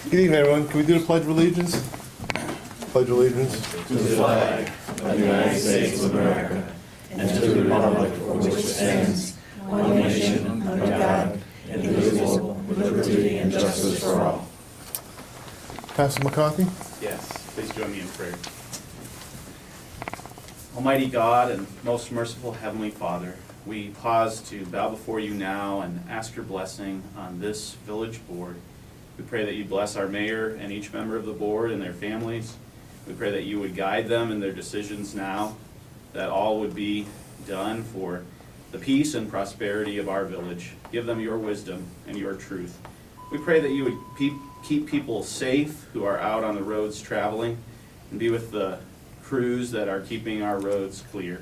Good evening, everyone. Can we do the Pledge of Allegiance? Pledge of Allegiance. To the flag of the United States of America and to the republic for which it stands, one nation, under God, indivisible, with liberty and justice for all. Pastor McCarthy? Yes, please join me in prayer. Almighty God and most merciful Heavenly Father, we pause to bow before you now and ask your blessing on this village board. We pray that you bless our mayor and each member of the board and their families. We pray that you would guide them in their decisions now, that all would be done for the peace and prosperity of our village. Give them your wisdom and your truth. We pray that you would keep people safe who are out on the roads traveling, and be with the crews that are keeping our roads clear.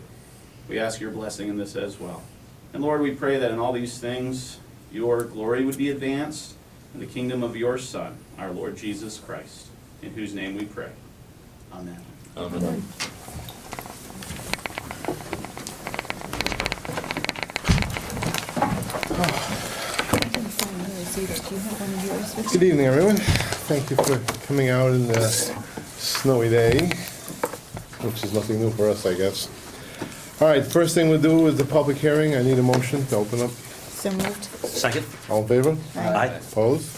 We ask your blessing in this as well. And Lord, we pray that in all these things, your glory would be advanced in the kingdom of your Son, our Lord Jesus Christ, in whose name we pray. Amen. Amen. Good evening, everyone. Thank you for coming out in the snowy day, which is nothing new for us, I guess. All right, first thing we'll do is the public hearing. I need a motion to open up. So moved. Second. All in favor? Aye. Opposed?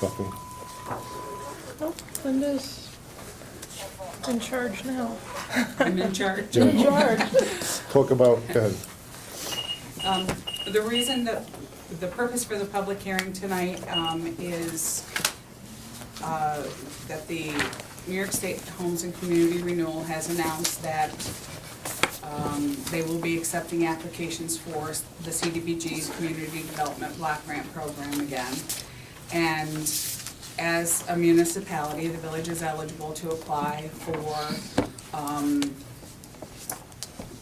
Nothing. Oh, Linda's in charge now. I'm in charge. In charge. Talk about, go ahead. The reason that, the purpose for the public hearing tonight is that the New York State Homes and Community Renewal has announced that they will be accepting applications for the CDBG's Community Development Block Grant Program again. And as a municipality, the village is eligible to apply for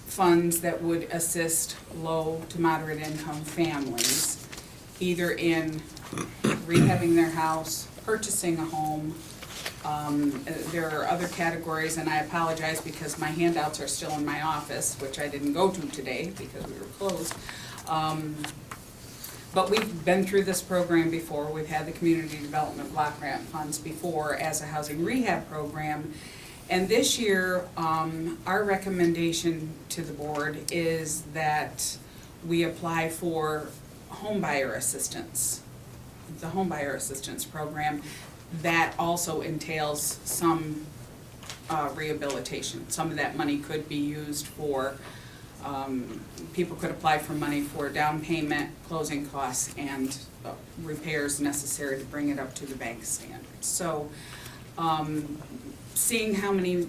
funds that would assist low to moderate income families, either in rehabbing their house, purchasing a home. There are other categories, and I apologize because my handouts are still in my office, which I didn't go to today because we were closed. But we've been through this program before. We've had the Community Development Block Grant Funds before as a housing rehab program. And this year, our recommendation to the board is that we apply for home buyer assistance, the home buyer assistance program. That also entails some rehabilitation. Some of that money could be used for, people could apply for money for down payment, closing costs, and repairs necessary to bring it up to the bank standards. So, seeing how many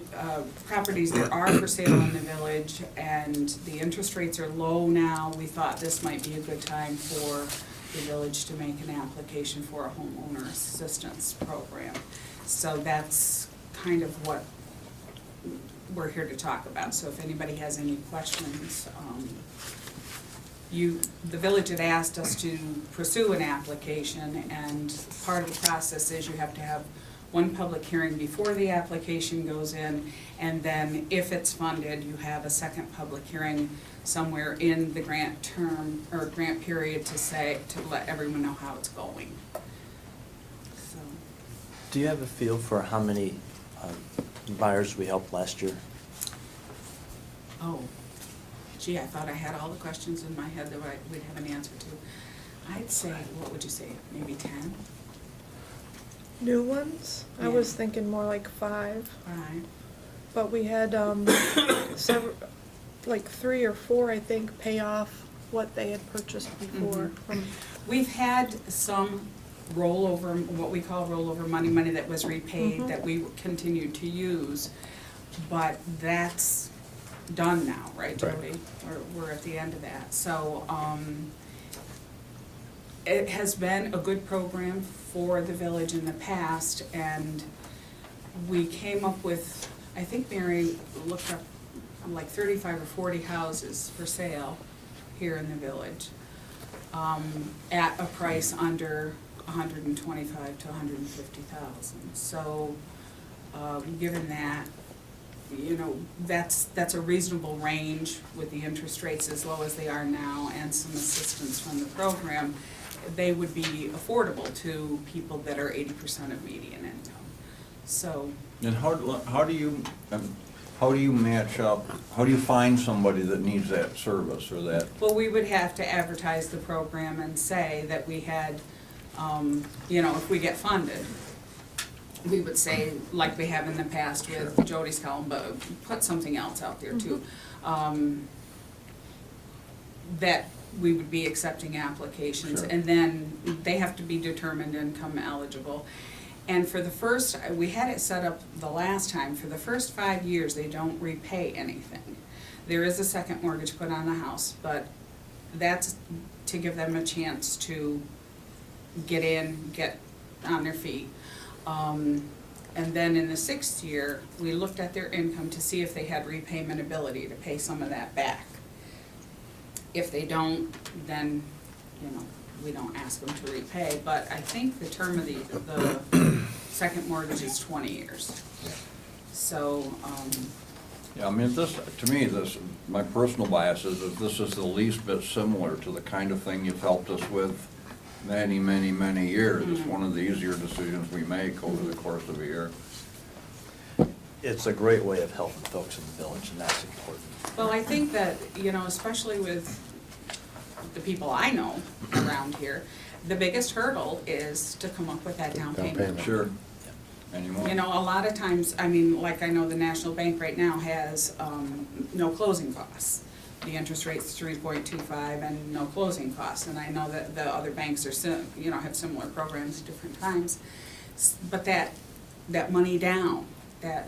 properties there are for sale in the village and the interest rates are low now, we thought this might be a good time for the village to make an application for a homeowner assistance program. So that's kind of what we're here to talk about. So if anybody has any questions, the village had asked us to pursue an application, and part of the process is you have to have one public hearing before the application goes in, and then if it's funded, you have a second public hearing somewhere in the grant term or grant period to let everyone know how it's going. So, Do you have a feel for how many buyers we helped last year? oh, gee, I thought I had all the questions in my head that we'd have an answer to. I'd say, what would you say, maybe 10? New ones? I Yeah. was thinking more like 5, Right. but we had several, like 3 or 4, I think, pay off what they had purchased before. From We've had some rollover, what we call rollover money that was repaid that we continued to use, but that's done now, right, Jody? We're at the end of that. So, it has been a good program for the village in the past, and we came up with, I think Mary looked up like 35 or 40 houses for sale here in the village, at a price under 125 to 150,000. So, given that, you know, that's a reasonable range with the interest rates as low as they are now and some assistance from the program. they would be affordable to people that are 80% of median income. So, And how do you match up, how do you find somebody that needs that service or that? well, we would have to advertise the program and say that we had, you know, if we get funded, we would say, like we have in the past with Jody's column, but put something else out there too. That we would be accepting applications, Sure. and then they have to be determined income eligible. And for the first, we had it set up the last time, for the first 5 years, they don't repay anything. There is a second mortgage put on the house, but that's to give them a chance to get in, get on their feet. And then in the 6th year, we looked at their income to see if they had repayment ability to pay some of that back. If they don't, then, you know, we don't ask them to repay, but I think the term of the second mortgage is 20 years. So, Yeah, I mean, this, to me, this, my personal bias is that this is the least bit similar to the kind of thing you've helped us with many, many, many years. It's one of the easier decisions we make over the course of a year. It's a great way of helping folks in the village, and that's important. well, I think that, you know, especially with the people I know around here, the biggest hurdle is to come up with that down payment. payment. Sure. Anymore? You know, a lot of times, I mean, like I know the National Bank right now has no closing costs. The interest rate's 3.25 and no closing costs, and I know that the other banks are, you know, have similar programs at different times. But that money down, that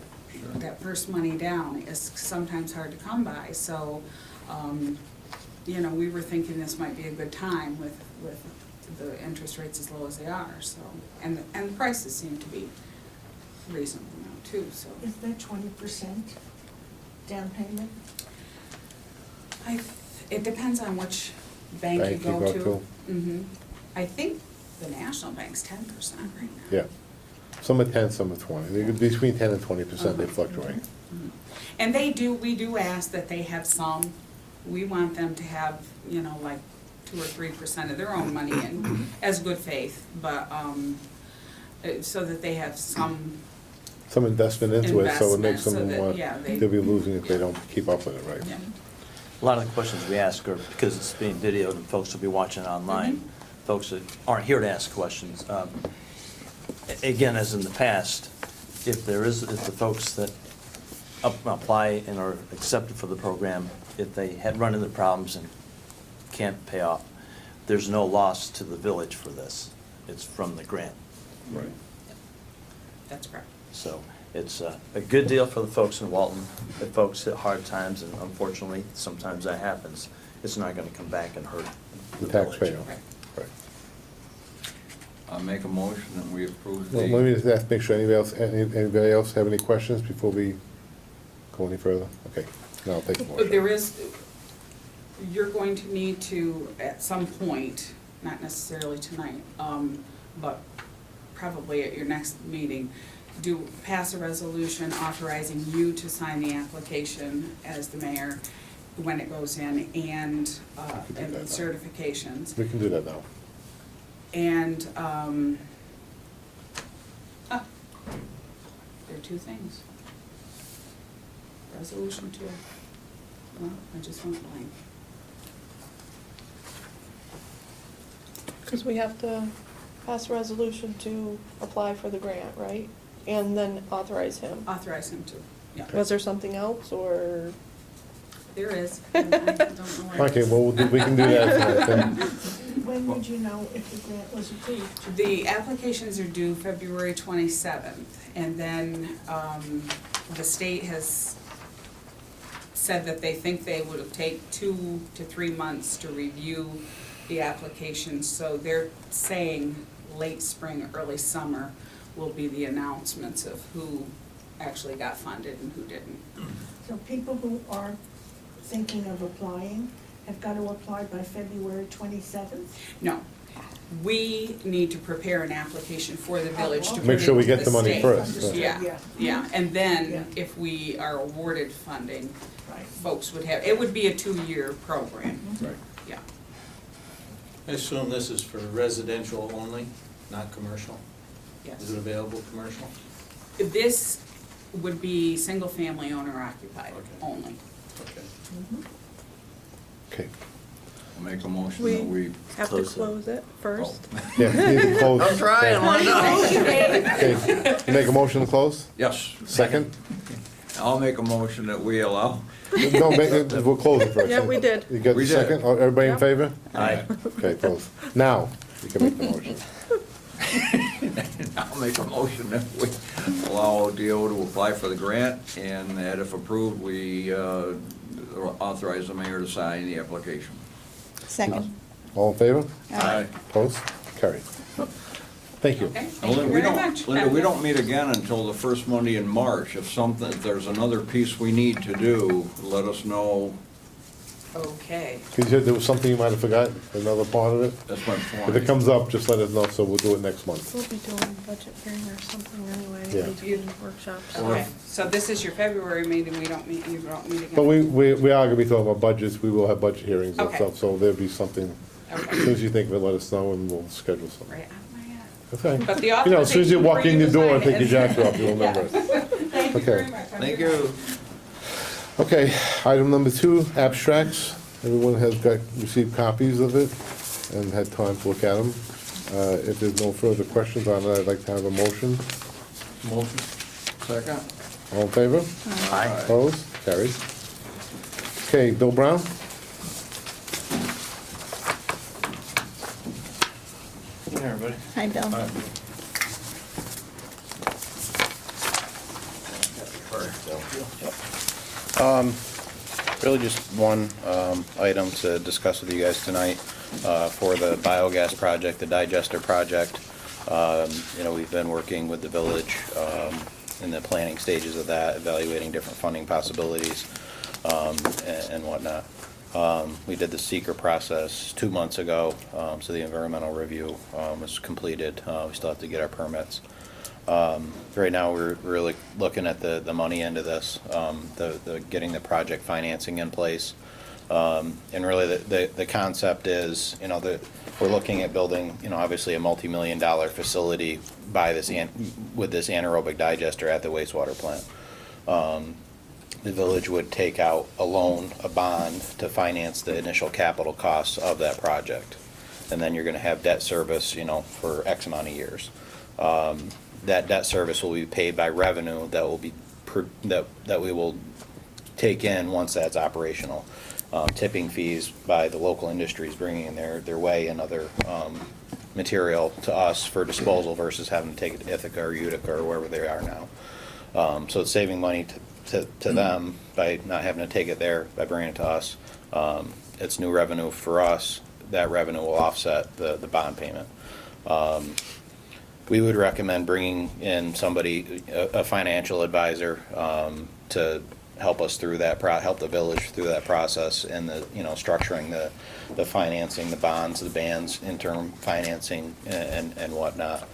first money down is sometimes hard to come by, so, you know, we were thinking this might be a good time with the interest rates as low as they are, so, and the prices seem to be reasonable now too, so. Is that 20% down payment? It depends on which bank you Bank you go go to. to. Mhm. I think the National Bank's 10% right now. Yeah. Some are 10, some are 20. They could be between 10 and 20%, they fluctuate. And we do ask that they have some, we want them to have, you know, like 2 or 3% of their own money in as good faith, but, so that they have some, Some investment into it, so it makes Investment, so them that, want, yeah, they'll be losing if they don't keep up with it, right? yeah. A lot of the questions we ask are, because it's being videoed and folks will be watching online, folks that aren't here to ask questions. Again, as in the past, if the folks that apply and are accepted for the program, if they had run into problems and can't pay off, there's no loss to the village for this. It's from the grant. Right. That's correct. So it's a good deal for the folks in Walton. The folks hit hard times, and unfortunately, sometimes that happens. It's not gonna come back and hurt The the village. taxpayer, Right. right. I make a motion that we approve the. Well, let me just ask, make sure anybody else have any questions before we go any further? Okay, now I'll take a But motion. there is, you're going to need to, at some point, not necessarily tonight, but probably at your next meeting, pass a resolution authorizing you to sign the application as the mayor when it goes in, and We can do and that now. certifications. We can do that now. And, there are 2 things. Resolution 2. Well, I just went blank. Because we have to pass a resolution to apply for the grant, right? And then authorize him. Authorize him to, yeah. Was there something else, or? There is. I don't know where it Okay, is. well, we can do that then. When would you know if the grant was approved? The applications are due February 27th, and then the state has said that they think they would take 2 to 3 months to review the applications, so they're saying late spring, early summer will be the announcements of who actually got funded and who didn't. So people who are thinking of applying have got to apply by February 27th? No, we need to prepare an application for the village to put Make sure we into get the money state. first. Understood, Yeah, yeah, and Yeah. then if we are awarded funding, Right. folks would have, it would be a 2-year program, Right. yeah. I assume this is for residential only, not commercial? Yes. Is it available commercial? This would be single-family owner occupied Okay. only. Okay. Okay. I'll make a motion We that we, have to Close it. close it first. Yeah, you need to close. I'm trying, I know. Okay, you make a motion to close? Yes, Second? I'll make a motion that we allow. No, we'll close it first. Yeah, we did. You got We the did. second? Everybody in Yep. favor? Aye. Okay, close. Now, you can make the motion. I'll make a motion that we allow ODO to apply for the grant, and that if approved, we authorize the mayor to sign the application. Second. All in favor? Aye. Opposed? Carried. Thank you. Okay, thank you Linda, very much. Linda, we don't meet again until the first Monday in March. If there's another piece we need to do, let us know. Okay. Because there was something you might have forgotten, another part of it. That's my If point. it comes up, just let us know, so we'll do it next month. We'll be doing budget hearing or something anyway, Yeah. between workshops. Okay, so this is your February meeting, you don't meet again? But we are gonna be talking about budgets, we will have budget hearings and Okay. stuff, so there'll be something, as Okay. soon as you think of it, let us know and we'll schedule something. Right out of my head. Okay. But the You know, as soon as you authorization walk for in you the to door and sign take your is- jacket off, you'll remember it. Thank you Okay. very much. Thank you. Okay, item number 2, abstracts. Everyone has received copies of it and had time to look at them. If there's no further questions on it, I'd like to have a motion. Motion. Second? All in favor? Aye. Opposed? Carried. Okay, Bill Brown? Hey, everybody. Hi, Bill. Really just one item to discuss with you guys tonight for the biogas project, the digester project. You know, we've been working with the village in the planning stages of that, evaluating different funding possibilities and whatnot. We did the seeker process 2 months ago, so the environmental review was completed. We still have to get our permits. Right now, we're really looking at the money end of this, the getting the project financing in place. And really, the concept is, you know, we're looking at building, you know, obviously a multi-million-dollar facility with this anaerobic digester at the wastewater plant. The village would take out a loan, a bond, to finance the initial capital costs of that project. And then you're gonna have debt service, you know, for X amount of years. That debt service will be paid by revenue that will be, that we will take in once that's operational. Tipping fees by the local industries bringing in their way and other material to us for disposal versus having to take it to Ithaca or Utica or wherever they are now. So it's saving money to them by not having to take it there, by bringing it to us. It's new revenue for us. That revenue will offset the bond payment. We would recommend bringing in somebody, a financial advisor, to help us through that, help the village through that process and structuring the financing, the bonds, the bands, interim financing and whatnot.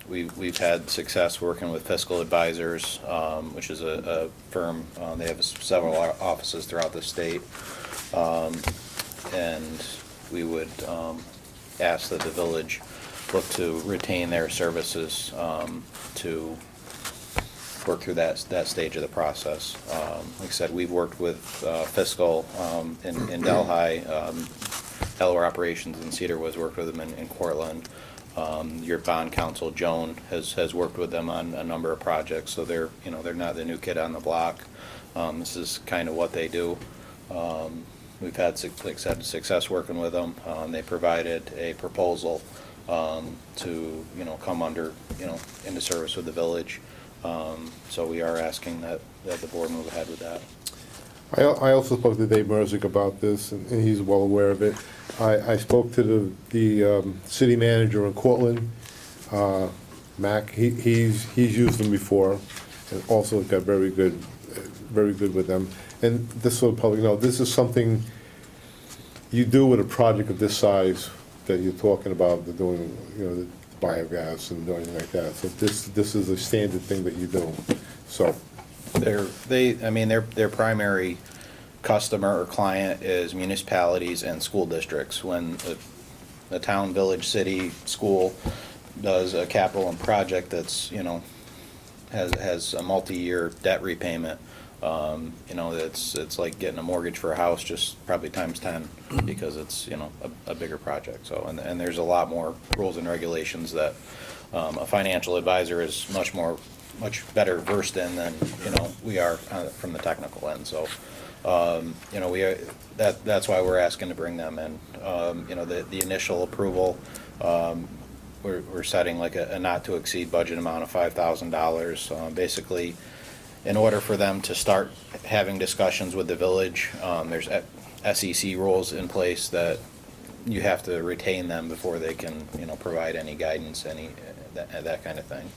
We've had success working with Fiscal Advisors, which is a firm, they have several offices throughout the state. And we would ask that the village look to retain their services to work through that stage of the process. Like I said, we've worked with Fiscal in Delhi, Delaware Operations in Cedar Woods, worked with them in Cortland. Your bond counsel, Joan, has worked with them on a number of projects, so they're not the new kid on the block. This is kind of what they do. We've had, like I said, success working with them. They provided a proposal to, come under, into service with the village. So we are asking that the board move ahead with that. I also spoke to Dave Merzick about this, and he's well aware of it. I spoke to the city manager in Cortland, Mac. He's used them before, and also got very good with them. And this so the public know, this is something you do with a project of this size that you're talking about, the doing, the biogas and doing like that. So this is a standard thing that you do. So. Their primary customer or client is municipalities and school districts. When a town, village, city, school does a capital and project that's, you know, has a multi-year debt repayment, you know, it's like getting a mortgage for a house, just probably times 10, because it's, you know, a bigger project. So, and there's a lot more rules and regulations that a financial advisor is much better versed in than, you know, we are from the technical end. So, you know, that's why we're asking to bring them in. You know, the initial approval, we're setting like a not to exceed budget amount of $5,000. Basically, in order for them to start having discussions with the village, there's SEC rules in place that you have to retain them before they can, you know, provide any guidance, that kind of thing.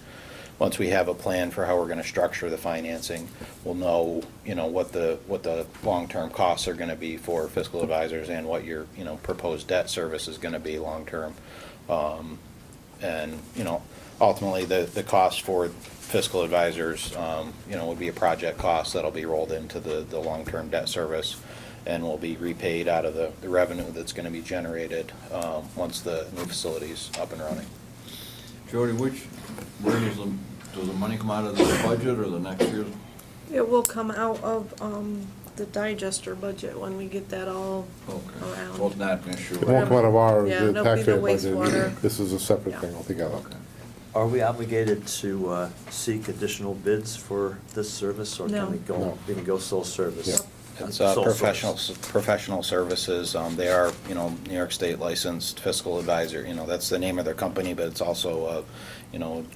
Once we have a plan for how we're going to structure the financing, we'll know, you know, what the long-term costs are going to be for fiscal advisors and what your, you know, proposed debt service is going to be long-term. And, you know, ultimately, the cost for fiscal advisors, you know, would be a project cost that'll be rolled into the long-term debt service and will be repaid out of the revenue that's going to be generated once the new facility's up and running. Jody, where does the money come out of this budget or the next year's? It will come out of, the digester budget when we get that all Okay, around. well, it's not an issue. It won't come out of our Yeah, it'll be taxpayer the budget. wastewater. This is a separate Yeah. thing altogether. Okay. Are we obligated to seek additional bids for this service, or No. can we go, No. we can go sole service? Yeah. It's Sole professional services. They are, you know, New York State licensed fiscal advisor. You know, that's the name of their company, but it's also, you know,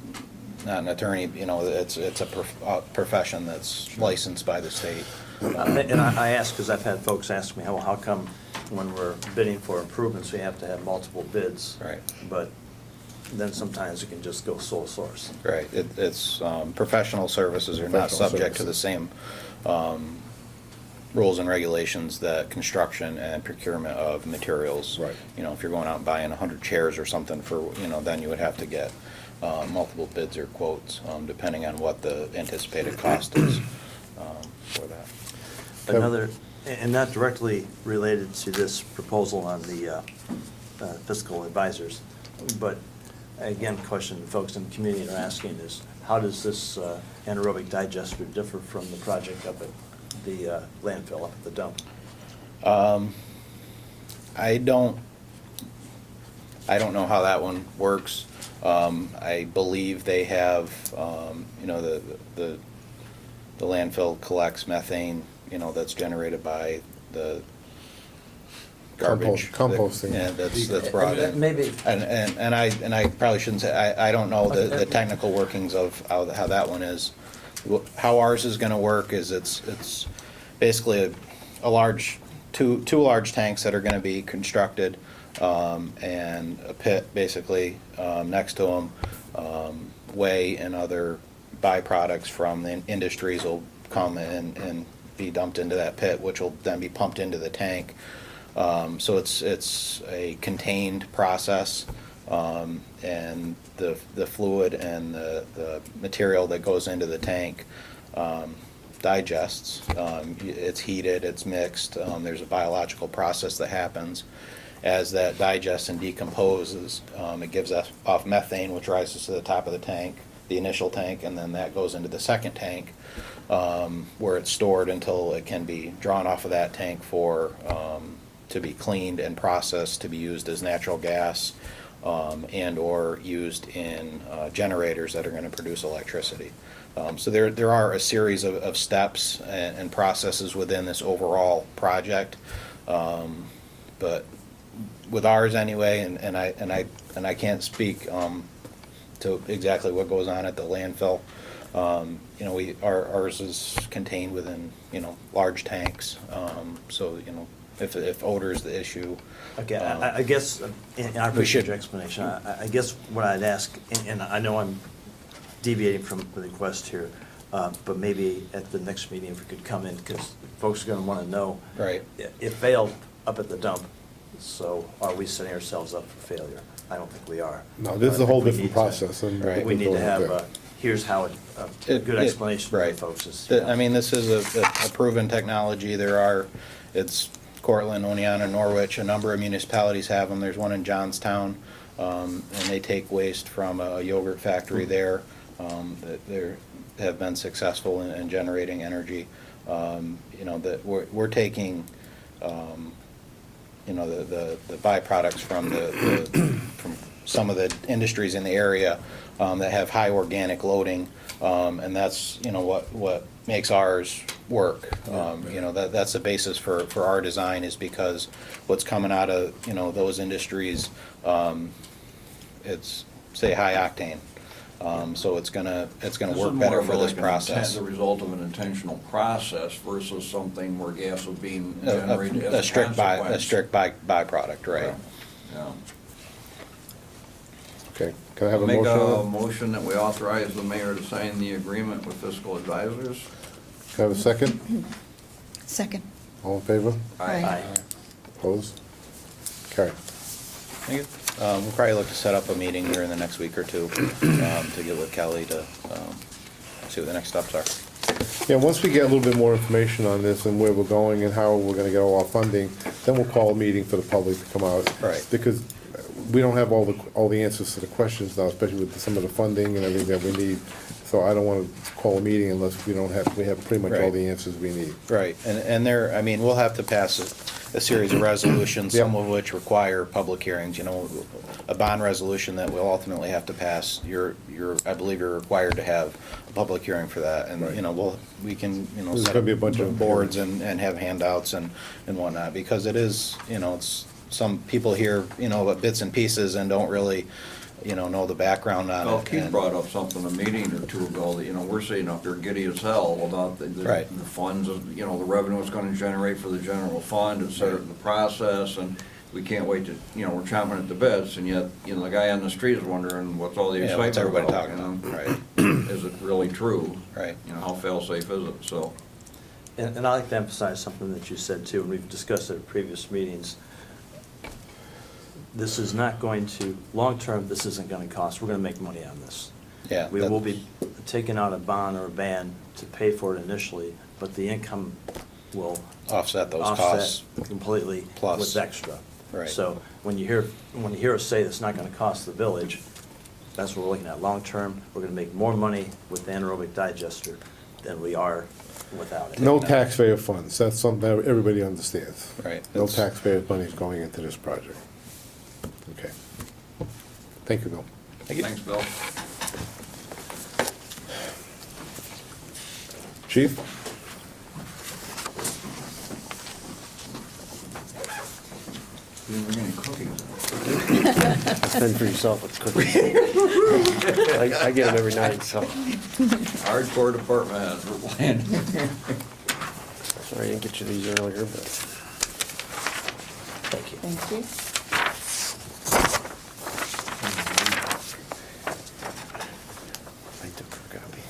not an attorney. You know, it's a profession that's licensed by the state. And I ask because I've had folks ask me, how come when we're bidding for improvements, we have to have multiple bids? Right. But then sometimes you can just go sole source. Right. It's professional services are not Professional subject to the same rules and regulations that construction and procurement of materials. Right. You know, if you're going out and buying 100 chairs or something for, you know, then you would have to get multiple bids or quotes, depending on what the anticipated cost is for that. Another, and not directly related to this proposal on the fiscal advisors, but again, question folks in the community are asking is, how does this anaerobic digester differ from the project up at the landfill, up at the dump? I don't know how that one works. I believe they have, you know, the landfill collects methane, you know, that's generated by the garbage. Composting. Yeah, that's brought in. Maybe. And I probably shouldn't say, I don't know the technical workings of how that one is. How ours is gonna work is it's basically a large, two large tanks that are gonna be constructed, and a pit basically, next to them. Whey and other byproducts from the industries will come and be dumped into that pit, which will then be pumped into the tank. So it's a contained process, and the fluid and the material that goes into the tank digests. It's heated, it's mixed, there's a biological process that happens. As that digests and decomposes, it gives off methane, which rises to the top of the tank, the initial tank, and then that goes into the second tank, where it's stored until it can be drawn off of that tank to be cleaned and processed to be used as natural gas, and or used in generators that are going to produce electricity. So there are a series of steps and processes within this overall project, but with ours anyway, and I can't speak to exactly what goes on at the landfill. You know, ours is contained within, you know, large tanks. So, you know, if odor is the issue. Okay, I guess, and I We appreciate should- your explanation. I guess what I'd ask, and I know I'm deviating from the request here, but maybe at the next meeting, if we could come in, because folks are gonna wanna know. Right. It failed up at the dump, so are we setting ourselves up for failure? I don't think we are. No, this is But a whole we different need to- process. And Right. We need to have, there. here's how a good explanation for Right. folks is. I mean, this is a proven technology. It's Cortland, Oneonta, Norwich, a number of municipalities have them. There's one in Johnstown, and they take waste from a yogurt factory there. That they have been successful in generating energy. You know, that we're taking, you know, the byproducts from from some of the industries in the area that have high organic loading, and that's, you know, what makes ours work. You know, that's the basis for our design, is because what's coming out of, you know, those industries, it's, say, high octane. So it's gonna work better for this process. The result of an intentional process versus something where gas was being A generated as a strict consequence. byproduct, right? Yeah. Okay, can I have a Make motion? a on motion that we authorize the mayor to sign the agreement with fiscal advisors. that? Can I have a second? Second. All in favor? Aye. Opposed? Carried. Thank you. We'll probably look to set up a meeting here in the next week or two to get with Kelly to see what the next steps are. Yeah, once we get a little bit more information on this and where we're going and how we're gonna get all our funding, then we'll call a meeting for the public to come out. Right. Because we don't have all the answers to the questions now, especially with some of the funding and everything that we need. So I don't wanna call a meeting unless we have pretty much all Right. the answers we need. Right, and there, I mean, we'll have to pass a series of resolutions, some of which require public hearings, you know, a bond resolution that we'll ultimately have to pass. I believe you're required to have a public hearing for that, and, Right. you know, we can, you know, There's set gonna be a up bunch of boards and have handouts and whatnot, because it is, you know, it's, some people hear, you know, bits and pieces and don't really, you know the background on it. Well, Keith and- brought up something a meeting or two ago, that, you know, we're sitting up there giddy as hell about the Right. funds, you know, the revenue it's gonna generate for the general fund, et cetera, the process, and we can't wait to, you know, we're chomping at the bits, and yet, you know, the guy on the street is wondering, what's all the Yeah, excitement what's everybody about, talking you know? about, right, Is it really true? right. You know, how fail-safe is it, so. And I'd like to emphasize something that you said too, and we've discussed it at previous meetings. This is not going to, long-term, this isn't gonna cost, we're gonna make money on this. Yeah. We that- will be taking out a bond or a ban to pay for it initially, but the income will Offset those offset costs. completely Plus. what's extra. Right. So when you hear us say it's not gonna cost the village, that's what we're looking at. Long-term, we're gonna make more money with the anaerobic digester than we are without it. No taxpayer funds, that's something that everybody understands. Right. No That's- taxpayer money is going into this project. Okay. Thank you, Bill. Thanks, Bill. Chief? You didn't bring any cookies. Fend for yourself with cookies. I get them every night, so. Hardcore department heads, we're playing. Sorry I didn't get you these earlier, but. Thank you. Thank you. I took her copy.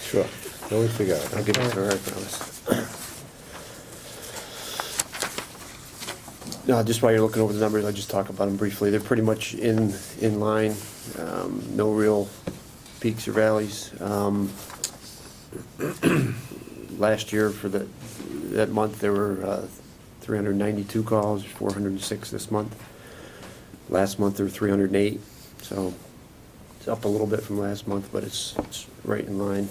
Sure. No, we figure out. I'll give it to her, I promise. No, just while you're looking over the numbers, I'll just talk about them briefly. They're pretty much in line, no real peaks or valleys. Last year for that month, there were 392 calls, 406 this month. Last month, there were 308, so it's up a little bit from last month, but it's right in line.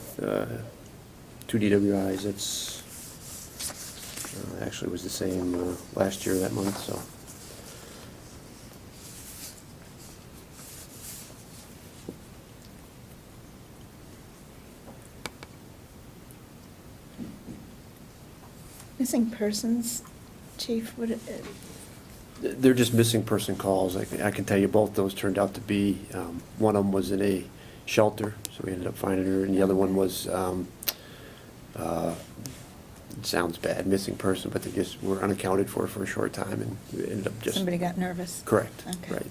2 DWIs, it's actually was the same last year that month, so. Missing persons, Chief, They're just missing person calls. I can tell you both those turned out to be, one of them was in a shelter, so we ended up finding her, and the other one was, it sounds bad, missing person, but they just were unaccounted for a short time, and we ended up just. somebody got nervous? Correct, Okay. right.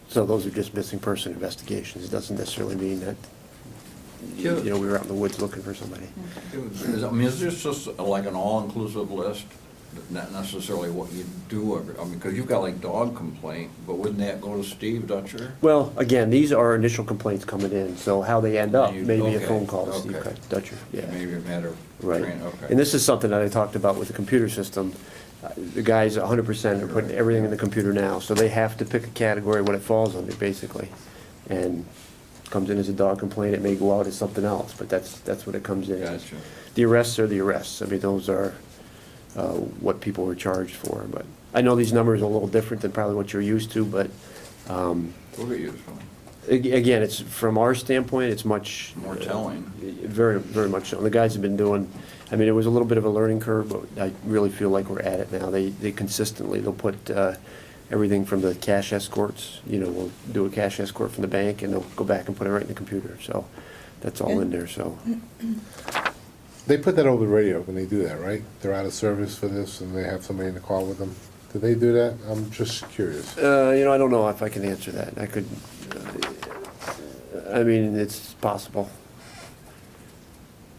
So those are just missing person investigations. It doesn't necessarily mean that, Yeah. we were out in the woods looking for somebody. Is this just like an all-inclusive list? Not necessarily what you do, because you've got like dog complaint, but wouldn't that go to Steve Dutcher? Well, again, these are initial complaints coming in, so how they end up, You- maybe a okay, phone call to Steve okay. Dutcher, yeah. Maybe a matter of Right. Okay. And this is something that I talked about with the computer system. The guys 100% are putting everything in the computer now, so they have to pick a category what it falls under, basically. And comes in as a dog complaint, it may go out as something else, but that's what it comes in as. Gotcha. The arrests are the arrests. I mean, those are what people were charged for, but I know these numbers are a little different than probably what you're used to, but We'll get used to them. again, it's, from our standpoint, it's much. More telling. Very, very much so. And the guys have been doing, I mean, it was a little bit of a learning curve, but I really feel like we're at it now. They consistently, they'll put everything from the cash escorts, we'll do a cash escort from the bank, and they'll go back and put it right in the computer. So that's all in there, so. They put that over the radio when they do that, right? They're out of service for this and they have somebody in the call with them. Do they do that? I'm just curious. I don't know if I can answer that. I could, I mean, it's possible.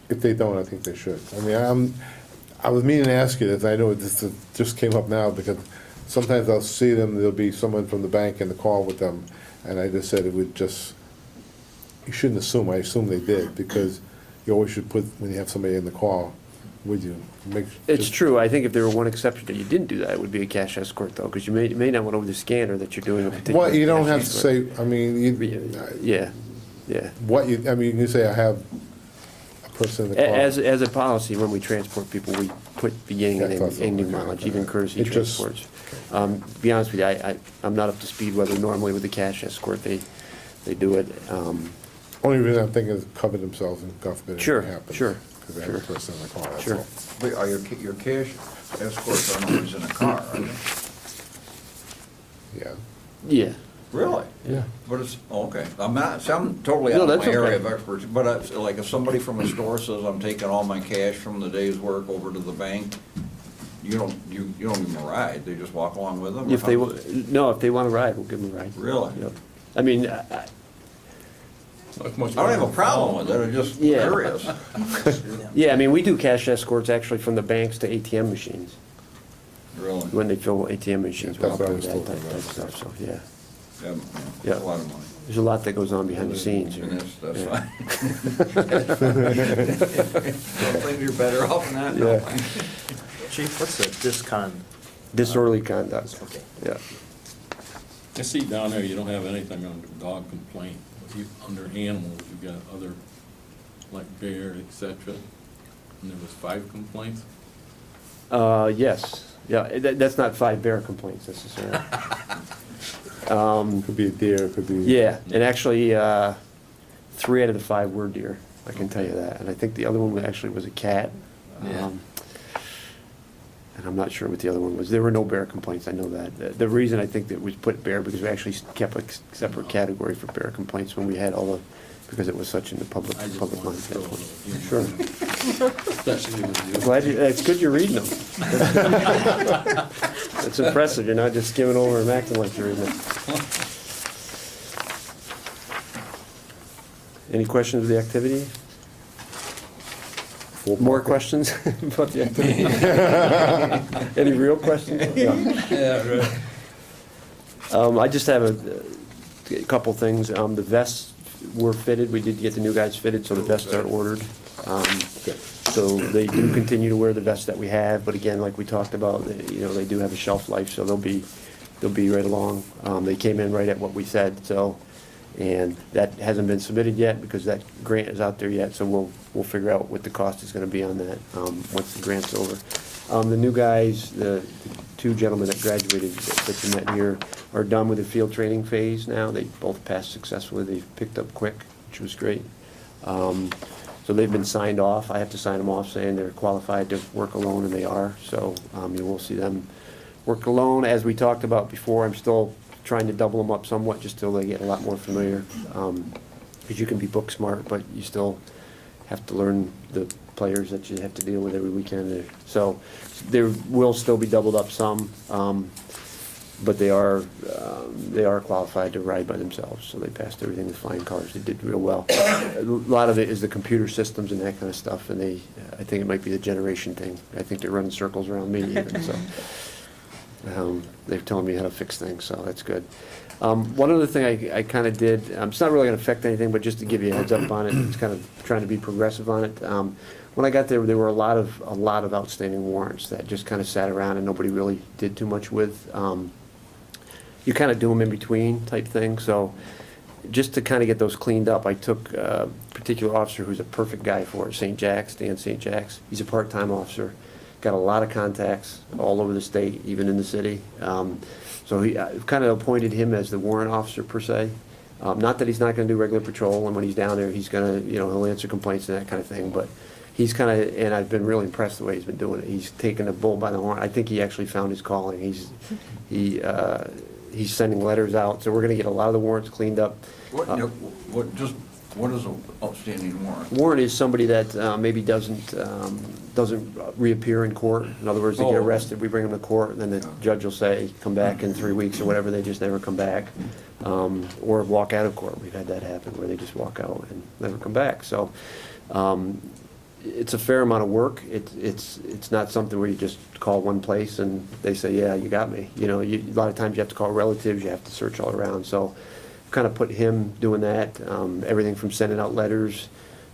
If they don't, I think they should. I mean, I was meaning to ask you this, I know this just came up now, because sometimes I'll see them, there'll be someone from the bank in the call with them, and I just said it would just, you shouldn't assume, I assume they did, because you always should put, when you have somebody in the call with you, It's true. I think if there were one exception that you didn't do that, it would be a cash escort, though, because you may not want over the scanner that you're doing a particular. Well, you don't cash have to escort. say, I mean, Yeah. I mean, you can say I have a person in the call. As a policy, when we transport people, we put beginning Yeah, I and thought so. ending Okay, mileage, okay. even courtesy It just- transports. To be honest with you, I'm not up to speed whether normally with the cash escort they do it. Only reason I'm thinking is cover themselves and God forbid Sure, anything happens. sure, Because they have a sure. person in the call, that's Sure. all. But are your cash escorts aren't always in a car, are they? Yeah. Yeah. Really? Yeah. But it's, okay, I'm totally No, out of that's my area okay. of expertise, but it's like if somebody from a store says, I'm taking all my cash from the day's work over to the bank, you don't give them a ride, they just walk along with them? or If they, how- no, if they want to ride, we'll give them a ride. Really? Yep. I mean, I don't have a problem with it, I'm just Yeah. curious. yeah, I mean, we do cash escorts actually from the banks to ATM machines, Really? when they fill ATM machines. Yeah, that's what I we'll was do told that about. type of stuff, so, yeah. Yeah, Yeah. a lot of money. There's a lot that goes on behind the scenes. And that's Yeah. fine. Don't think you're better off than that, no. Yeah. Chief, what's the discon? Disorderly conduct, Okay. yeah. I see down there, you don't have anything under dog complaint. Under animals, you've got other, like bear, et cetera. And there was 5 complaints. Yes, yeah, that's not 5 bear complaints necessarily. Could be a deer, could be. Yeah, and actually, 3 out of the 5 were deer, I can tell you that. And I think the other one actually was a cat. Yeah. And I'm not sure what the other one was. There were no bear complaints, I know that. The reason I think that we put bear, because we actually kept a separate category for bear complaints when we had all the, because it was such in the public I just mind. wanted to throw That's it what- in. Sure. Especially with you. Glad you, it's good you're reading them. It's impressive, you're not just skimming over and acting like you're reading them. Any questions of the activity? More questions about the activity? Any real questions? No. Yeah, right. I just have a couple things. The vests were fitted. We did get the new guys fitted, so the vests are ordered. So they do continue to wear the vests that we have, but again, like we talked about, they do have a shelf life, so they'll be right along. They came in right at what we said, so, and that hasn't been submitted yet because that grant is out there yet, so we'll figure out what the cost is gonna be on that, once the grant's over. The new guys, the 2 gentlemen that graduated that you met here are done with the field training phase now. They both passed successfully. They picked up quick, which was great. So they've been signed off. I have to sign them off saying they're qualified to work alone, and they are. So you will see them work alone. As we talked about before, I'm still trying to double them up somewhat just till they get a lot more familiar. Because you can be book smart, but you still have to learn the players that you have to deal with every weekend. So there will still be doubled up some, but they are qualified to ride by themselves. So they passed everything with flying colors. They did real well. A lot of it is the computer systems and that kind of stuff, and I think it might be the generation thing. I think they're running circles around me even, so. They're telling me how to fix things, so that's good. One other thing I kind of did, it's not really going to affect anything, but just to give you a heads up on it, it's kind of trying to be progressive on it. when I got there were a lot of outstanding warrants that just kind of sat around and nobody really did too much with. You kind of do them in between type thing, so just to kind of get those cleaned up, I took a particular officer who's a perfect guy for it, St. Jack's, Dan St. Jack's. He's a part-time officer, got a lot of contacts all over the state, even in the city. So I've kind of appointed him as the warrant officer per se. Not that he's not going to do regular patrol, and when he's down there, he's going to, he'll answer complaints and that kind of thing, but he's kind of, and I've been really impressed the way he's been doing it. He's taken the bull by the horn. I think he actually found his calling. He's sending letters out, so we're gonna get a lot of the warrants cleaned up. What is an outstanding warrant? Warrant is somebody that maybe doesn't reappear in court. In other words, they get Oh. arrested, we bring them to court, and then the judge will say, come back in 3 weeks or whatever, they just never come back. Or walk out of court. We've had that happen, where they just walk out and never come back. So, it's a fair amount of work. It's not something where you just call one place and they say, yeah, you got me. A lot of times you have to call relatives, you have to search all around. So kind of put him doing that, everything from sending out letters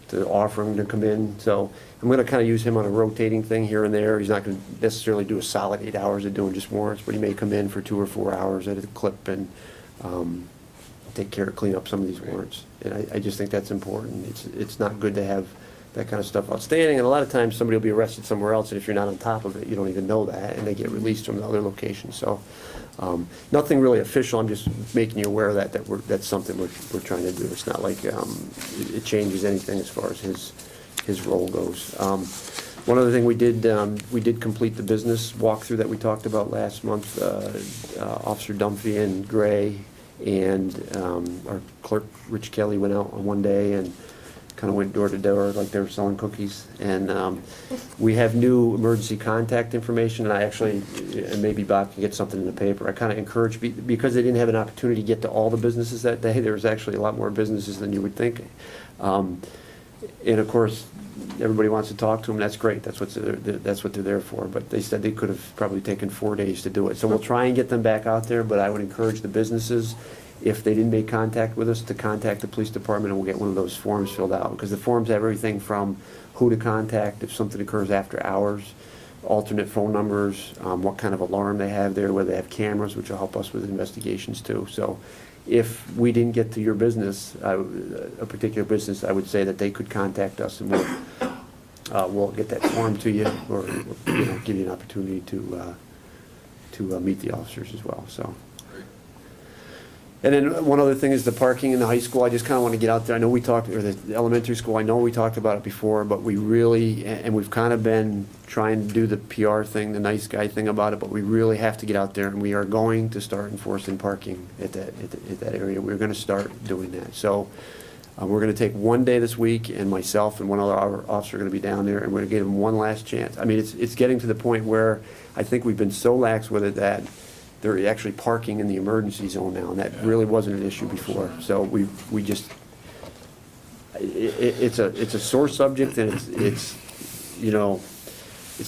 to offering to come in. So I'm going to kind of use him on a rotating thing here and there. He's not going to necessarily do a solid 8 hours of doing just warrants, but he may come in for 2 or 4 hours at a clip and take care of, clean up some of these warrants. And I just think that's important. It's not good to have that kind of stuff outstanding, and a lot of times somebody will be arrested somewhere else, and if you're not on top of it, you don't even know that, and they get released from the other location. So nothing really official. I'm just making you aware of that that's something we're trying to do. It's not like it changes anything as far as his role goes. One other thing we did complete the business walkthrough that we talked about last month. Officer Dunphy and Gray and our clerk Rich Kelly went out on one day and kind of went door to door like they were selling cookies. And we have new emergency contact information, and I actually, and maybe Bob can get something in the paper, I kind of encourage, because they didn't have an opportunity to get to all the businesses that day, there was actually a lot more businesses than you would think. And of course, everybody wants to talk to them, that's great, that's what they're there for, but they said they could have probably taken 4 days to do it. So we'll try and get them back out there, but I would encourage the businesses, if they didn't make contact with us, to contact the police department, and we'll get one of those forms filled out, because the forms have everything from who to contact if something occurs after hours, alternate phone numbers, what kind of alarm they have there, whether they have cameras, which will help us with investigations too. So if we didn't get to your business, a particular business, I would say that they could contact us, and we'll get that form to you, or give you an opportunity to meet the officers as well. So. And then one other thing is the parking in the high school. I just kind of want to get out there. I know we talked, or the elementary school, I know we talked about it before, but we really, and we've kind of been trying to do the PR thing, the nice guy thing about it, but we really have to get out there, and we are going to start enforcing parking at that area. We're going to start doing that. So we're going to take one day this week, and myself and one other officer are going to be down there, and we're going to give them one last chance. I mean, it's getting to the point where I think we've been so lax with it that they're actually parking in the emergency zone now, and that really wasn't an issue before. So we just, it's a sore subject, and it's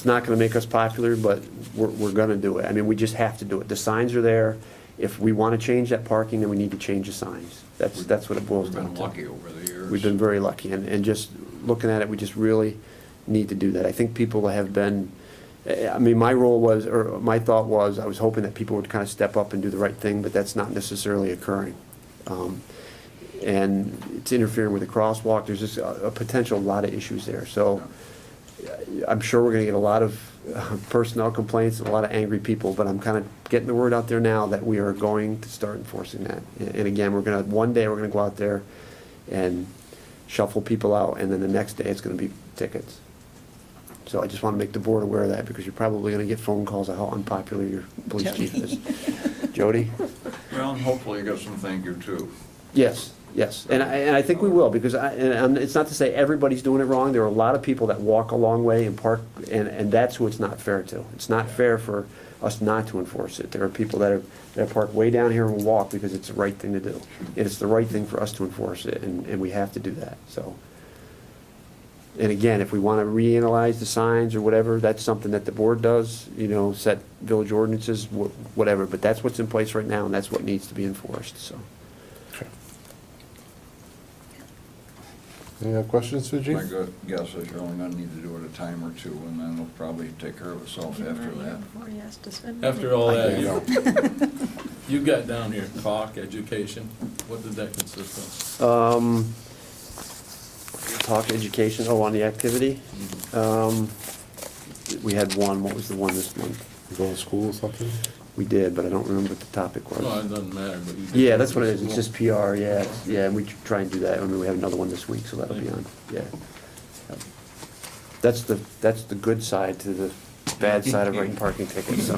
not gonna make us popular, but we're gonna do it. I mean, we just have to do it. The signs are there. If we wanna change that parking, then we need to change the signs. That's what it boils down to. We've been lucky over the years. We've been very lucky, and just looking at it, we just really need to do that. I think people have been, I mean, my role was, or my thought was, I was hoping that people would kind of step up and do the right thing, but that's not necessarily occurring. And it's interfering with the crosswalk. There's just a potential lot of issues there. So I'm sure we're going to get a lot of personnel complaints and a lot of angry people, but I'm kind of getting the word out there now that we are going to start enforcing that. And again, one day we're going to go out there and shuffle people out, and then the next day it's going to be tickets. So I just want to make the board aware of that, because you're probably going to get phone calls on how unpopular your police chief is. Jody? Well, hopefully you got some thank you too. Yes, and I think we will, because and it's not to say everybody's doing it wrong. There are a lot of people that walk a long way and park, and that's who it's not fair to. It's not fair for us not to enforce it. There are people that park way down here and will walk because it's the right thing to do. And it's the right thing for us to enforce it, and we have to do that, so. And again, if we want to reanalyze the signs or whatever, that's something that the board does, set village ordinances, whatever. But that's what's in place right now, and that's what needs to be enforced, so. Any other questions for My Chief? good guess is you're only gonna need to do it a time or two, and then it'll probably take care of itself after that. Before he has to spend After money. all I that, know. you got down here, talk, education, what did that consist Talk education, oh, on the activity? We had one, what was the one this month? You going to school or something? We did, but I don't remember what the topic was. of? No, it doesn't matter, but you. did Yeah, go that's to what it is, it's school. just PR, yeah, yeah, and we try and do that, I mean, we have another one this week, so that'll be on, yeah. That's the good side to the bad side of writing parking tickets, so.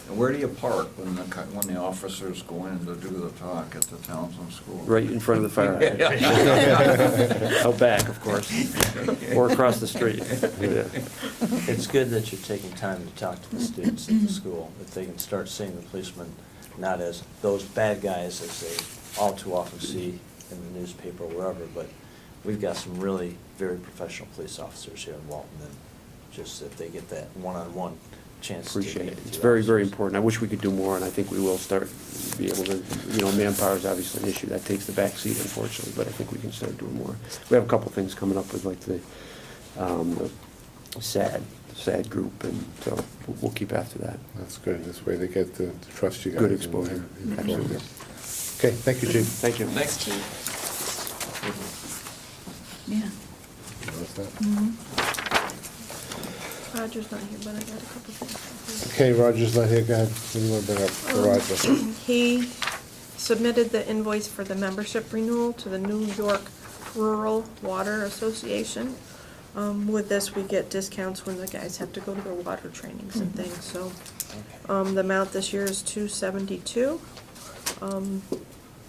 And where do you park when the officers go in to do the talk at the Townsend School? Right in front of the fire hydrant. Out back, of course, or across the street, yeah. It's good that you're taking time to talk to the students at the school, if they can start seeing the policemen not as those bad guys as they all too often see in the newspaper or wherever, but we've got some really very professional police officers here in Walton, and just if they get that one-on-one chance to Appreciate meet it. with It's the very, very officers. important. I wish we could do more, and I think we will start, be able to, manpower is obviously an issue. That takes the back seat, unfortunately, but I think we can start doing more. We have a couple things coming up with like the SAD group, and so we'll keep after that. That's good, this way they get to trust you guys. Good exposure. Absolutely. Okay, thank you, Chief. Thank you. Thanks. Yeah. You notice that? Roger's not here, but I got a couple things. Okay, Roger's not here, go ahead, what do you want to bring up for Roger? He submitted the invoice for the membership renewal to the New York Rural Water Association. With this, we get discounts when the guys have to go to their water trainings and things, so. The amount this year is $272.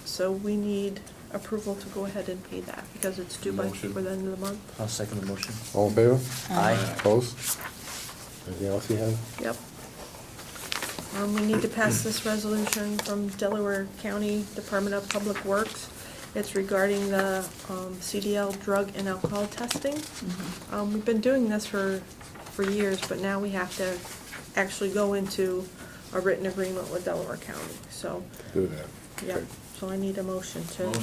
So we need approval to go ahead and pay that, because it's due by, Motion. for the end of the month. I'll second the motion. All in favor? Aye. Opposed? Anything else you have? Yep. We need to pass this resolution from Delaware County Department of Public Works. It's regarding the CDL drug and alcohol testing. We've been doing this for years, but now we have to actually go into a written agreement with Delaware County, so, Do that. yep. Okay. So I need a motion to. Motion.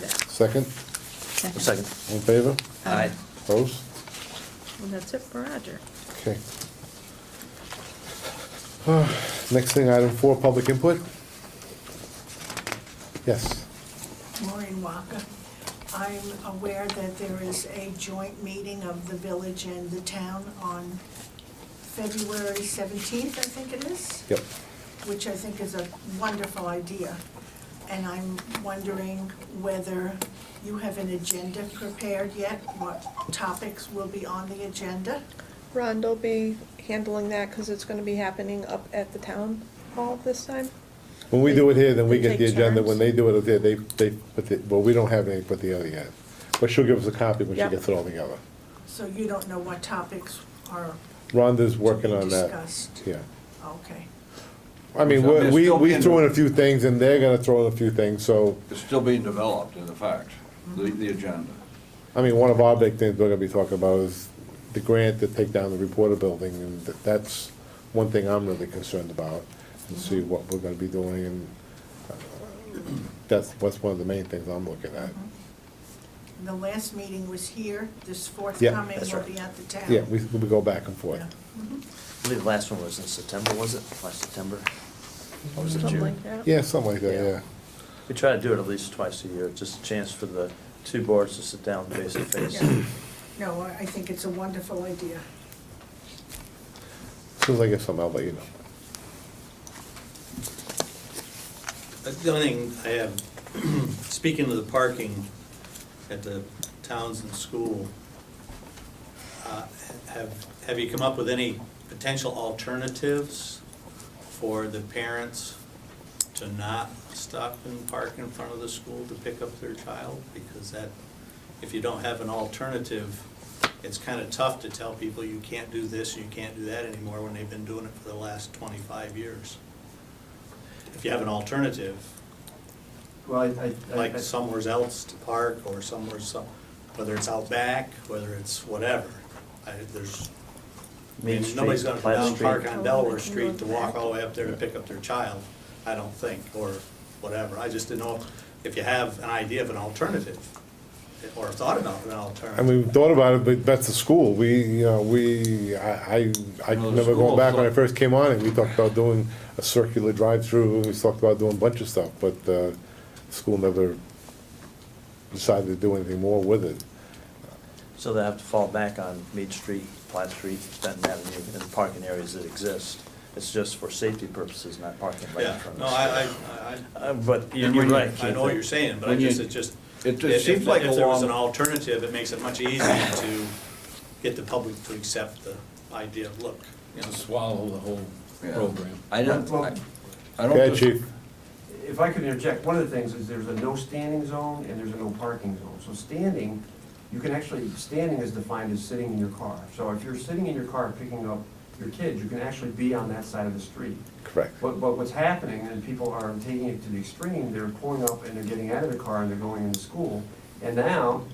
Yeah. Second, Second. all in favor? Aye. Opposed? And that's it for Roger. Okay. Next thing, item 4, public input. Yes. Maureen Walker. I'm aware that there is a joint meeting of the village and the town on February 17th, I think it is, Yep. which I think is a wonderful idea. And I'm wondering whether you have an agenda prepared yet, what topics will be on the agenda? Rhonda will be handling that, because it's gonna be happening up at the town hall this time. When we do it here, then we They get the take agenda, turns? when they do it there, they put the, well, we don't have any put together yet. But she'll give us a copy when she Yep. gets it all together. So you don't know what topics are Rhonda's working to be on that. discussed? Yeah. Okay. I mean, So it's we still being- threw in a few things, and they're gonna throw in a few things, so, It's still being developed, in effect, the agenda. I mean, one of our big things we're gonna be talking about is the grant to take down the reporter building, and that's one thing I'm really concerned about, and see what we're gonna be doing, and that's one of the main things I'm looking at. The last meeting was here, this Yeah, forthcoming that's will right. be at the town. Yeah, we go back and forth. Yeah. I believe the last one was in September, was it? Last September? Or was it Something June? like that. Yeah, something like that, Yeah. yeah. We try to do it at least twice a year, just a chance for the two boards to sit down face to face. Yeah. No, I think it's a wonderful idea. As soon as I get something, I'll let you know. The only thing I have, speaking of the parking at the Townsend School, have you come up with any potential alternatives for the parents to not stop and park in front of the school to pick up their child? Because that, if you don't have an alternative, it's kind of tough to tell people you can't do this and you can't do that anymore when they've been doing it for the last 25 years. If you have an alternative, Well, like somewhere else to park or somewhere, whether it's out back, whether it's whatever. There's, I Main mean, Street, nobody's gonna come Platt down and Street. park on Oh, Delaware they can Street go to walk back. all the way up there to pick up their child, I don't think, or whatever. I just didn't know if you have an idea of an alternative. or thought about an I alternative. mean, we thought about it, but that's the school. I Well, the remember going back when I school- first came on, and we talked about doing a circular drive-through, and we talked about doing a bunch of stuff, but, school never decided to do anything more with it. So they have to fall back on Mead Street, Platt Street, Benton Avenue, and the parking areas that exist. It's just for safety purposes, not parking right in Yeah, front no, of the school. But you're And when you- right. I know what you're saying, but I When you- guess it just, It if seems like if there was an along, alternative, it makes it much easier to get the public to accept the idea of, look, you know, To swallow the whole Yeah. program. I don't, Well, I don't. Okay, dis- chief? If I could interject, one of the things is there's a no standing zone and there's a no parking zone. So standing, you can actually, standing is defined as sitting in your car. So if you're sitting in your car picking up your kids, you can actually be on that side of the street. Correct. But what's happening, and people are taking it to the extreme, they're pulling up and they're getting out of the car and they're going into school. And now,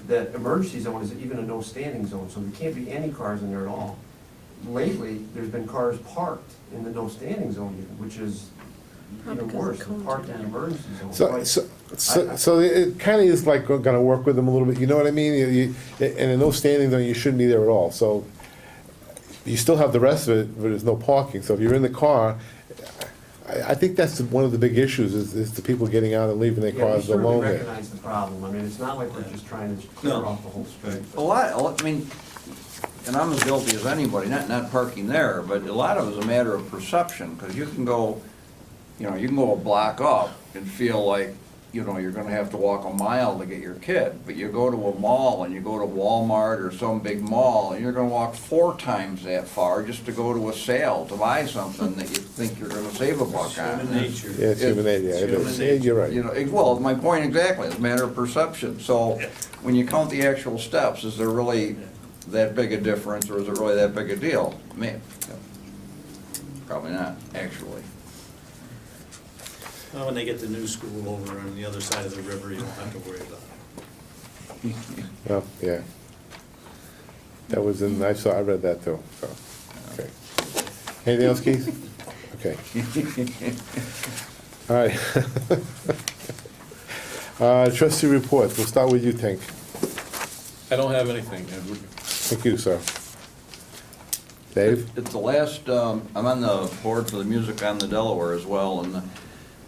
the emergency zone is even a no standing zone, so there can't be any cars in there at all. Lately, there's been cars parked in the no standing zone even, which is even Probably 'cause the worse, than cones are parked in the down. emergency zone. So it kind of is like gonna work with them a little bit, you know what I mean? And in no standing zone, you shouldn't be there at all, so you still have the rest of it, but there's no parking, so if you're in the car, I think that's one of the big issues, is the people getting out and leaving their Yeah, we cars certainly alone there. recognize the problem. I mean, it's not like we're just trying to clear No. off the whole street. I mean, and I'm as guilty as anybody, not parking there, but a lot of it's a matter of perception, because you can go, you know, you can go a block up and feel like, you know, you're gonna have to walk a mile to get your kid, but you go to a mall and you go to Walmart or some big mall, and you're gonna walk 4 times that far just to go to a sale to buy something that you think you're gonna save a buck on. human nature. Yeah, it's human nature, yeah, it Human is. Yeah, nature. you're right. You know, well, my point exactly, it's a matter of perception. So when you count the actual steps, is there really that big a difference, or is it really that big a deal? Probably not, actually. Well, when they get the new school over on the other side of the river, you don't have to worry about it. Well, yeah. That was in, I read that too, so, okay. Anything else, Keith? Okay. All right. Trustee reports, we'll start with you, Tank. I don't have anything, Edward. Thank you, sir. Dave? It's the last, I'm on the board for the Music on the Delaware as well, and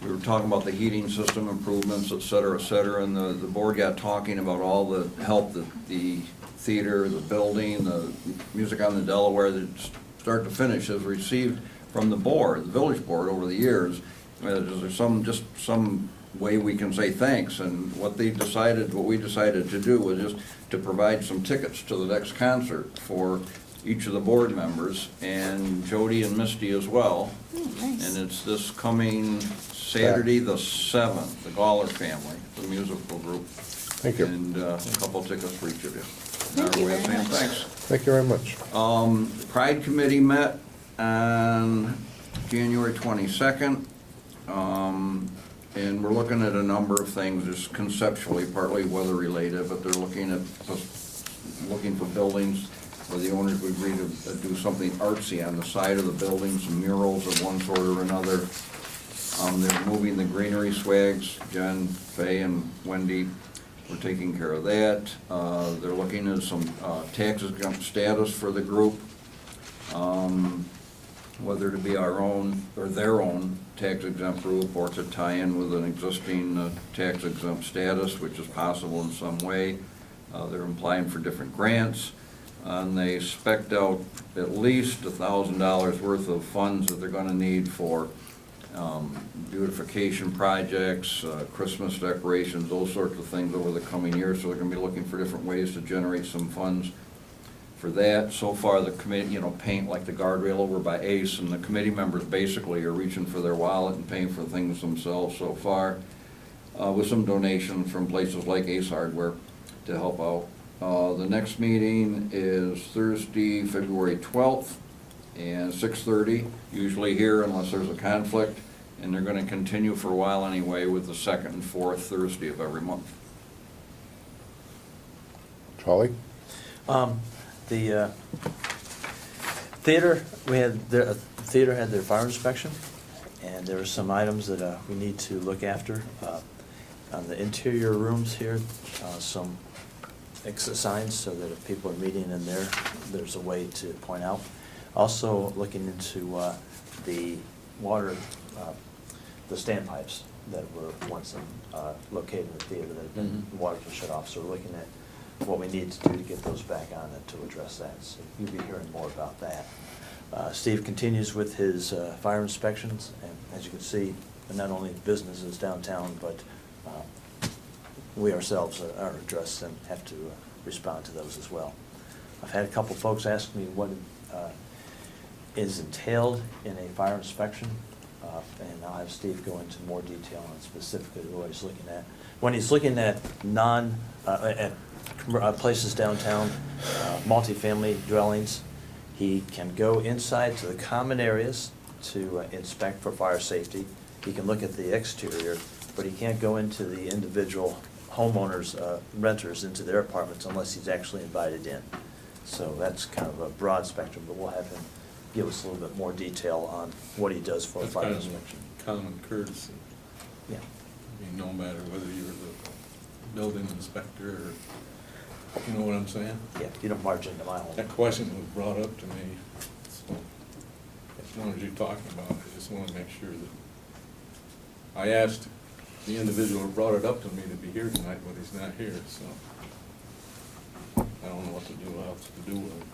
we were talking about the heating system improvements, et cetera, and the board got talking about all the help that the theater, the building, the Music on the Delaware, that start to finish has received from the board, the village board, over the years. Is there some way we can say thanks? And what we decided to do was just to provide some tickets to the next concert for each of the board members, and Jody and Misty as well. And it's this coming Saturday, the 7th, the Gawler family, the musical group. Thank you. And a couple of tickets for each of you. Thank Our you way of very saying much. thanks. Thank you very much. Pride Committee met on January 22nd. And we're looking at a number of things, just conceptually, partly weather-related, but they're looking for buildings where the owners would agree to do something artsy on the side of the building, some murals of one sort or another. They're moving the greenery swags. Jen, Fay, and Wendy were taking care of that. They're looking at some tax exempt status for the group, whether to be our own or their own tax exempt group, or to tie in with an existing tax exempt status, which is possible in some way. They're applying for different grants. And they spec'd out at least $1,000 worth of funds that they're gonna need for beautification projects, Christmas decorations, those sorts of things over the coming years. So they're gonna be looking for different ways to generate some funds for that. So far, the committee, paint like the guardrail over by Ace, and the committee members basically are reaching for their wallet and paying for things themselves so far, with some donations from places like Ace Hardware to help out. The next meeting is Thursday, February 12th, and 6:30, usually here unless there's a conflict, and they're gonna continue for a while anyway with the 2nd and 4th Thursday of every month. Charlie? The theater, theater had their fire inspection, and there were some items that we need to look after. on the interior rooms here, some exit signs so that if people are meeting in there, there's a way to point out. Also looking into the water, the standpipes that were once located in the theater that have been, the water's been shut off. So we're looking at what we need to do to get those back on and to address that. So you'll be hearing more about that. Steve continues with his fire inspections, and as you can see, not only businesses downtown, but we ourselves are addressed and have to respond to those as well. I've had a couple folks ask me what is entailed in a fire inspection, and I'll have Steve go into more detail on specifically what he's looking at. When he's looking at places downtown, multifamily dwellings, he can go inside to the common areas to inspect for fire safety. He can look at the exterior, but he can't go into the individual homeowners, renters into their apartments unless he's actually invited in. So that's kind of a broad spectrum, but we'll have him give us a little bit more detail on what he does for a That's fire kind of inspection. common courtesy. Yeah. I mean, no matter whether you're the building inspector or, you know what I'm saying? Yeah, you don't barge into my home. That question was brought up to me, so as long as you're talking about it, I just want to make sure that, I asked the individual who brought it up to me to be here tonight, but he's not here, so I don't know what to do, else to do with it.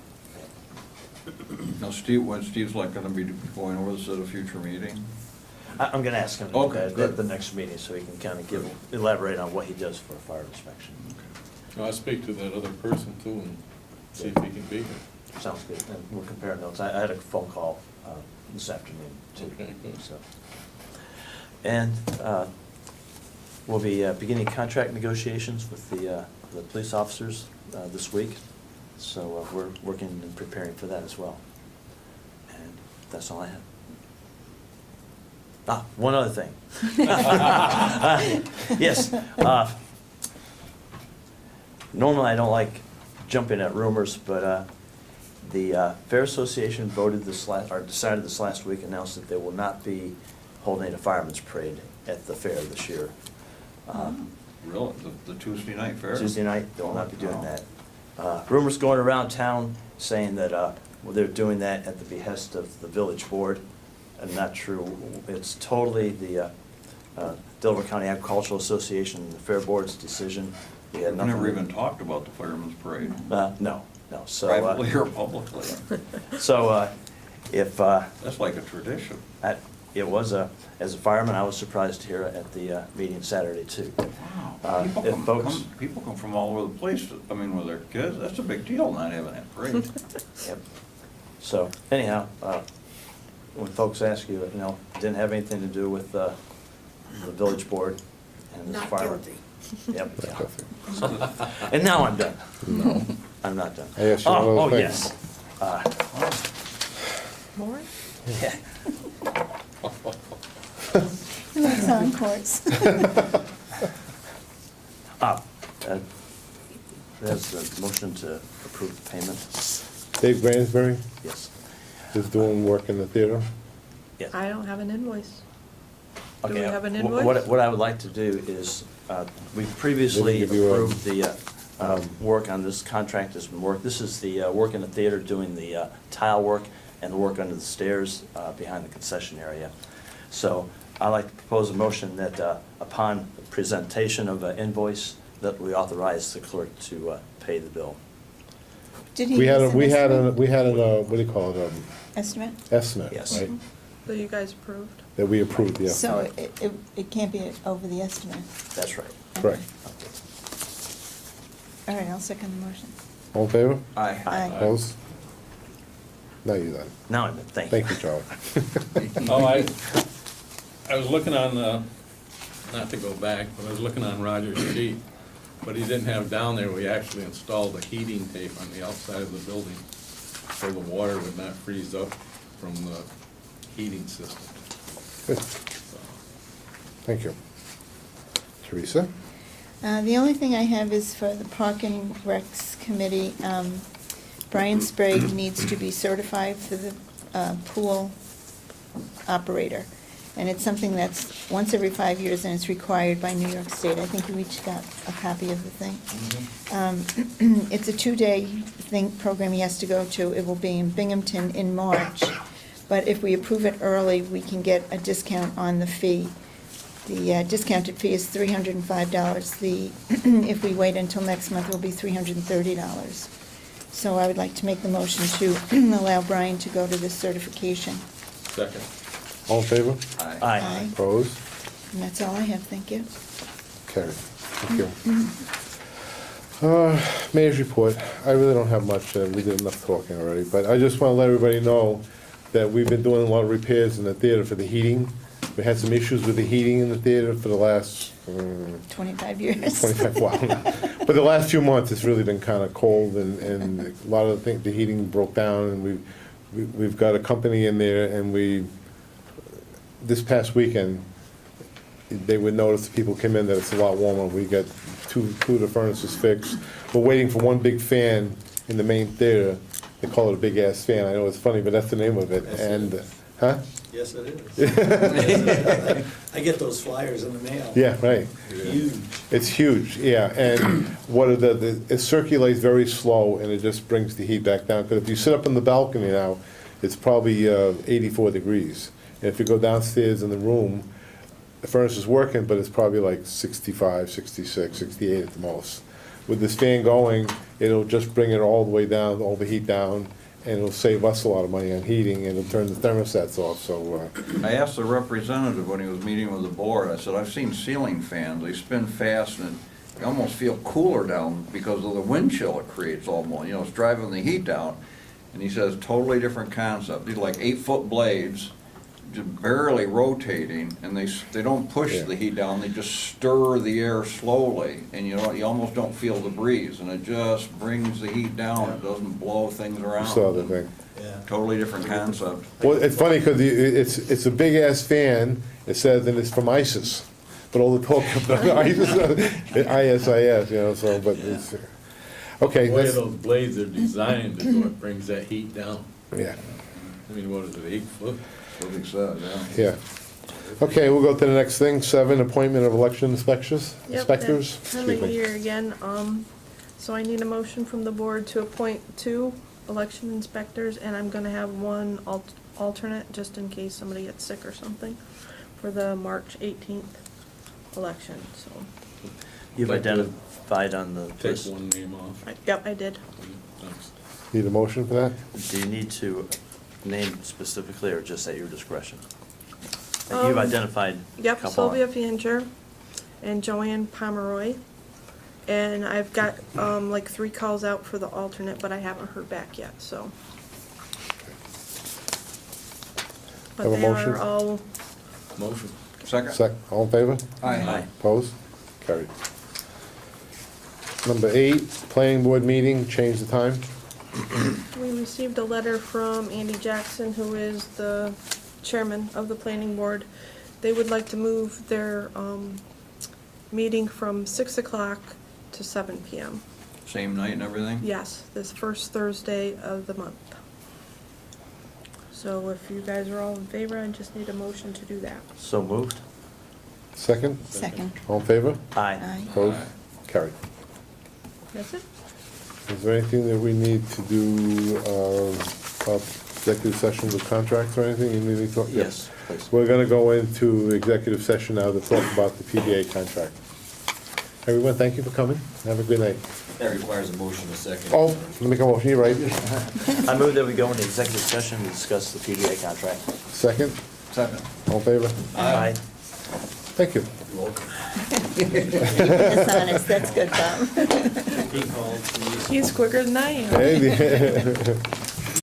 Now, Steve, when Steve's like gonna be going over this at a future meeting? I'm gonna ask him Okay, at good. the next meeting, so he can kind of elaborate on what he does for a fire inspection. I'll speak to that other person too and see if he can be here. Sounds good, and we'll compare notes. I had a phone call this afternoon too. Okay, good. So, and we'll be beginning contract negotiations with the police officers this week. So we're working and preparing for that as well. And that's all I have. One other thing. Yes. Normally, I don't like jumping at rumors, but the Fair Association decided this last week, announced that they will not be holding a fireman's parade at the fair this year. Really? The Tuesday night fair? Tuesday night, they will not be doing that. Rumors going around town saying that they're doing that at the behest of the village board, and not true. It's totally the Delaware County Agricultural Association and the Fair Board's decision. We had We've nothing never to- even talked about the fireman's parade, No, so. privately or publicly. So, if, That's like a tradition. it was as a fireman, I was surprised to hear at the meeting Saturday too. Wow. If People come from all over the place, I mean, with their kids, that's a big deal not having that parade. Yep. So anyhow, when folks ask you, didn't have anything to do with the village board and this Not fireman. guilty. Yep. And now I'm done. No. I'm not done. I asked you one other Oh, thing. yes. More? Yeah. That's on course. There's the motion to approve the payment. Dave Gransberry Yes. is doing work in the theater. Yes. I don't have an invoice. Do we Okay, have an wh- invoice? What I would like to do is, we previously Let me give you a- approved the work on this contract has been worked. This is the work in the theater, doing the tile work and the work under the stairs behind the concession area. So I'd like to propose a motion that upon presentation of an invoice, that we authorize the clerk to pay the bill. Did he We had, use an estimate? what do you call it, Estimate? estimate, Yes. right? That you guys approved? That we approved, the So estimate. it can't be over the estimate. That's right. Correct. All right, I'll second the motion. All in favor? Aye. Aye. Opposed? Now you're done. Now I'm in, thank you. Thank you, Charlie. Oh, I was looking on, not to go back, but I was looking on Roger's sheet, but he didn't have down there, we actually installed a heating tape on the outside of the building so the water would not freeze up from the heating system. Good. So, Thank you. Teresa? The only thing I have is for the Park and Recs Committee. Brian Sprague needs to be certified for the pool operator. And it's something that's once every 5 years, and it's required by New York State. I think you each got a copy of the thing. It's a 2-day program he has to go to. It will be in Binghamton in March. But if we approve it early, we can get a discount on the fee. The discounted fee is $305. If we wait until next month, it will be $330. So I would like to make the motion to allow Brian to go to this certification. Second. All in favor? Aye. Opposed? And that's all I have, thank you. Carried. Thank you. Mayor's report. I really don't have much. We did enough talking already. But I just want to let everybody know that we've been doing a lot of repairs in the theater for the heating. We had some issues with the heating in the theater for the last 25 years. 25, wow. But the last few months, it's really been kind of cold, and a lot of the heating broke down, and we've got a company in there, and this past weekend, they would notice the people came in that it's a lot warmer. We got two of the furnaces fixed. We're waiting for one big fan in the main theater. They call it a big-ass fan. I know it's funny, but that's the name of it. Yes, And, it is. huh? Yes, it is. I get those flyers in the mail. Yeah, right. Huge. It's huge, yeah, and it circulates very slow, and it just brings the heat back down, because if you sit up on the balcony now, it's probably 84 degrees. And if you go downstairs in the room, the furnace is working, but it's probably like 65, 66, 68 at the most. With this fan going, it'll just bring it all the way down, all the heat down, and it'll save us a lot of money on heating, and it'll turn the thermostats off, so, I asked the representative when he was meeting with the board, I said, I've seen ceiling fans, they spin fast and you almost feel cooler down because of the wind chill it creates almost, it's driving the heat down. And he says, totally different concept. These are like 8-foot blades, just barely rotating, and they don't push Yeah. the heat down, they just stir the air slowly, and you almost don't feel the breeze, and it just brings the heat down, it doesn't blow things you around. saw the thing. Yeah. Totally different concept. Well, it's funny, because it's a big-ass fan, it says, and it's from ISIS, but all the talk about ISIS, so, but it's, okay. The way let's- those blades are designed is what brings that heat down. Yeah, I mean, what is it, 8 foot? That's what he said, yeah. yeah. Okay, we'll go to the next thing, 7, appointment of election inspectors, Yep, inspectors. that time Excuse of me. year again, so I need a motion from the board to appoint 2 election inspectors, and I'm gonna have one alternate, just in case somebody gets sick or something, for the March 18th election, so. You've identified on the Take list. one name off. Yep, I did. Thanks. Need a motion for that? Do you need to name specifically or just at your discretion? You've identified a Yep, couple. Sylvia Fancher and Joanne Pomeroy. And I've got, like 3 calls out for the alternate, but I haven't heard back yet, so. But Have a they motion? are all, Motion. Second? All in favor? Aye. Opposed? Carried. Number 8, planning board meeting, change the time. we received a letter from Andy Jackson, who is the chairman of the planning board. They would like to move their, meeting from 6 o'clock to 7 PM. Same night and everything? Yes, this first Thursday of the month. So if you guys are all in favor, I just need a motion to do that. So moved? Second? Second. All in favor? Aye. Aye. Opposed? Carried. That's it? Is there anything that we need to do, executive session with contracts or anything? You need to talk? Yes, please. We're gonna go into executive session now to talk about the PBA contract. Everyone, thank you for coming. Have a good night. That requires a motion a second. Oh, let me come over, you're right. I move that we go into executive session to discuss the PBA contract. Second, Second. all in favor? Aye. Thank you. Dishonest, that's good, Bob. He called, He's quicker than I am. Hey,